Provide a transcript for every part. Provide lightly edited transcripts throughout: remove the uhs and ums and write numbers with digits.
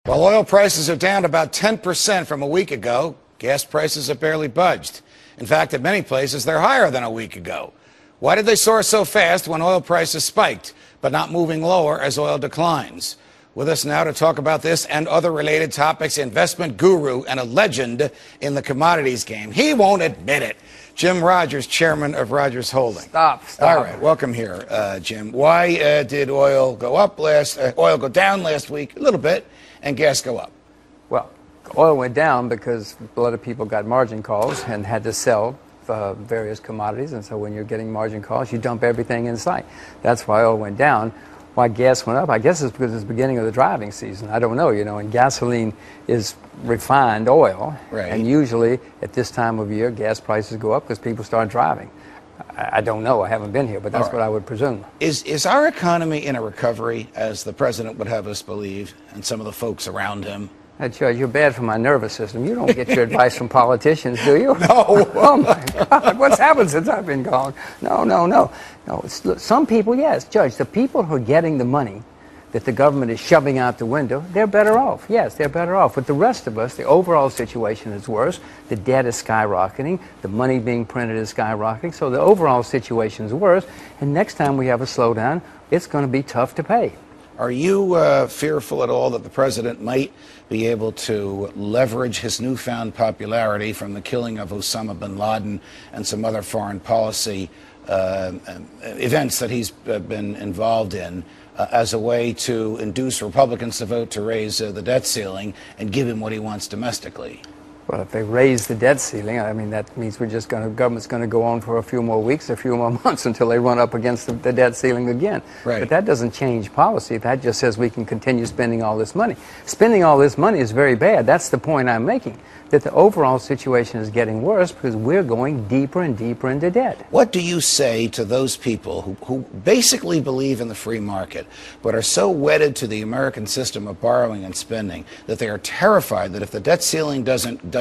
While oil prices are down about 10% from a week ago, gas prices have barely budged. In fact, in many places, they're higher than a week ago. Why did they soar so fast when oil prices spiked, but not moving lower as oil declines? With us now to talk about this and other related topics, investment guru and a legend in the commodities game. He won't admit it. Jim Rogers, chairman of Rogers Holdings. Stop. All right, welcome here, Jim. Why did oil go down last week a little bit and gas go up? Well, oil went down because a lot of people got margin calls and had to sell various commodities, and so when you're getting margin calls, you dump everything in sight. That's why oil went down. Why gas went up? I guess it's because it's the beginning of the driving season. I don't know, and gasoline is refined oil, right. And usually at this time of year, gas prices go up because people start driving. I don't know. I haven't been here, but that's what I would presume. Is our economy in a recovery, as the president would have us believe, and some of the folks around him? Judge, you're bad for my nervous system. You don't get your advice from politicians, do you? No. Oh, my God. What's happened since I've been gone? No. Some people, yes. Judge, the people who are getting the money that the government is shoving out the window, they're better off. Yes, they're better off. But the rest of us, the overall situation is worse. The debt is skyrocketing. The money being printed is skyrocketing. So the overall situation is worse. And next time we have a slowdown, it's going to be tough to pay. Are you fearful at all that the president might be able to leverage his newfound popularity from the killing of Osama bin Laden and some other foreign policy events that he's been involved in as a way to induce Republicans to vote to raise the debt ceiling and give him what he wants domestically? Well, if they raise the debt ceiling, I mean, that means government's going to go on for a few more weeks, a few more months until they run up against the debt ceiling again. Right. But that doesn't change policy. That just says we can continue spending all this money. Spending all this money is very bad. That's the point I'm making, that the overall situation is getting worse because we're going deeper and deeper into debt. What do you say to those people who basically believe in the free market, but are so wedded to the American system of borrowing and spending that they are terrified that if the debt ceiling doesn't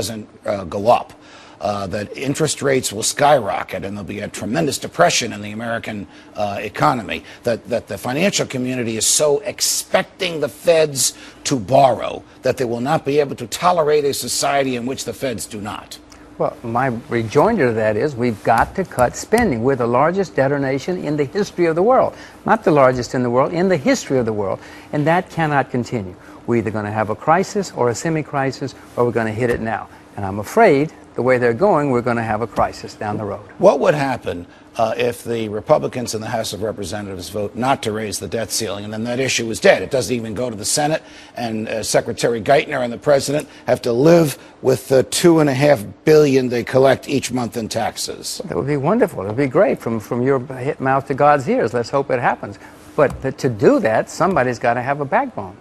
go up, that interest rates will skyrocket and there'll be a tremendous depression in the American economy, that the financial community is so expecting the feds to borrow that they will not be able to tolerate a society in which the feds do not? Well, my rejoinder to that is we've got to cut spending. We're the largest debtor nation in the history of the world. Not the largest in the world, in the history of the world. And that cannot continue. We're either going to have a crisis or a semi-crisis, or we're going to hit it now. And I'm afraid the way they're going, we're going to have a crisis down the road. What would happen if the Republicans in the House of Representatives vote not to raise the debt ceiling, and then that issue is dead? It doesn't even go to the Senate, and Secretary Geithner and the president have to live with the $2.5 billion they collect each month in taxes. That would be wonderful. It would be great from your mouth to God's ears. Let's hope it happens. But to do that, somebody's got to have a backbone.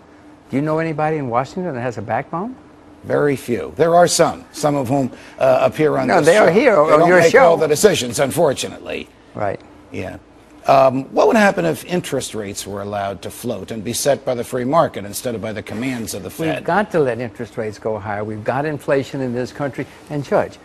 Do you know anybody in Washington that has a backbone? Very few. There are some of whom appear on this show. No, they are here on your show. They don't make all the decisions, unfortunately. Right. Yeah. What would happen if interest rates were allowed to float and be set by the free market instead of by the commands of the Fed? We've got to let interest rates go higher. We've got inflation in this country. And Judge,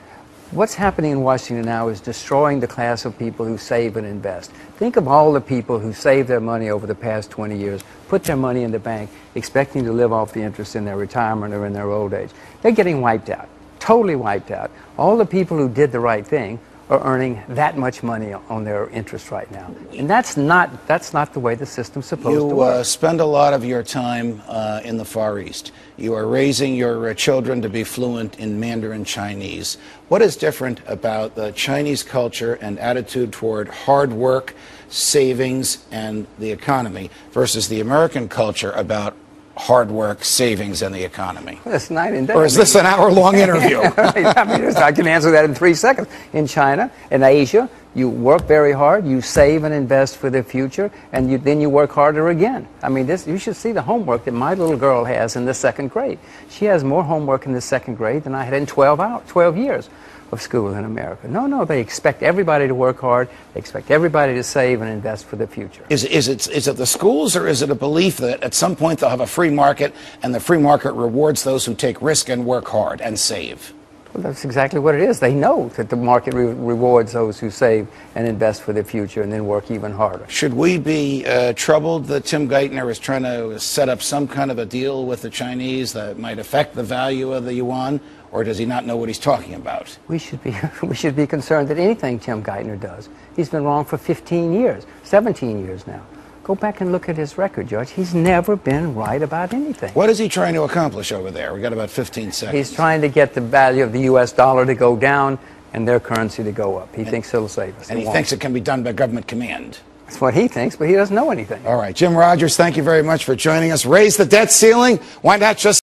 what's happening in Washington now is destroying the class of people who save and invest. Think of all the people who saved their money over the past 20 years, put their money in the bank, expecting to live off the interest in their retirement or in their old age. They're getting wiped out, totally wiped out. All the people who did the right thing are earning that much money on their interest right now. And that's not the way the system's supposed to work. You spend a lot of your time in the Far East. You are raising your children to be fluent in Mandarin Chinese. What is different about the Chinese culture and attitude toward hard work, savings, and the economy versus the American culture about hard work, savings, and the economy? That's night and day. Or is this an hour-long interview? I can answer that in 3 seconds. In China, in Asia, you work very hard, you save and invest for the future, and then you work harder again. I mean, you should see the homework that my little girl has in the 2nd grade. She has more homework in the 2nd grade than I had in 12 years of school in America. No, they expect everybody to work hard. They expect everybody to save and invest for the future. Is it the schools, or is it a belief that at some point they'll have a free market and the free market rewards those who take risk and work hard and save? Well, that's exactly what it is. They know that the market rewards those who save and invest for the future and then work even harder. Should we be troubled that Tim Geithner is trying to set up some kind of a deal with the Chinese that might affect the value of the yuan, or does he not know what he's talking about? We should be concerned that anything Tim Geithner does. He's been wrong for 15 years, 17 years now. Go back and look at his record, Judge. He's never been right about anything. What is he trying to accomplish over there? We got about 15 seconds. He's trying to get the value of the U.S. dollar to go down and their currency to go up. He thinks it'll save us. And he thinks it can be done by government command. That's what he thinks, but he doesn't know anything. All right, Jim Rogers, thank you very much for joining us. Raise the debt ceiling. Why not just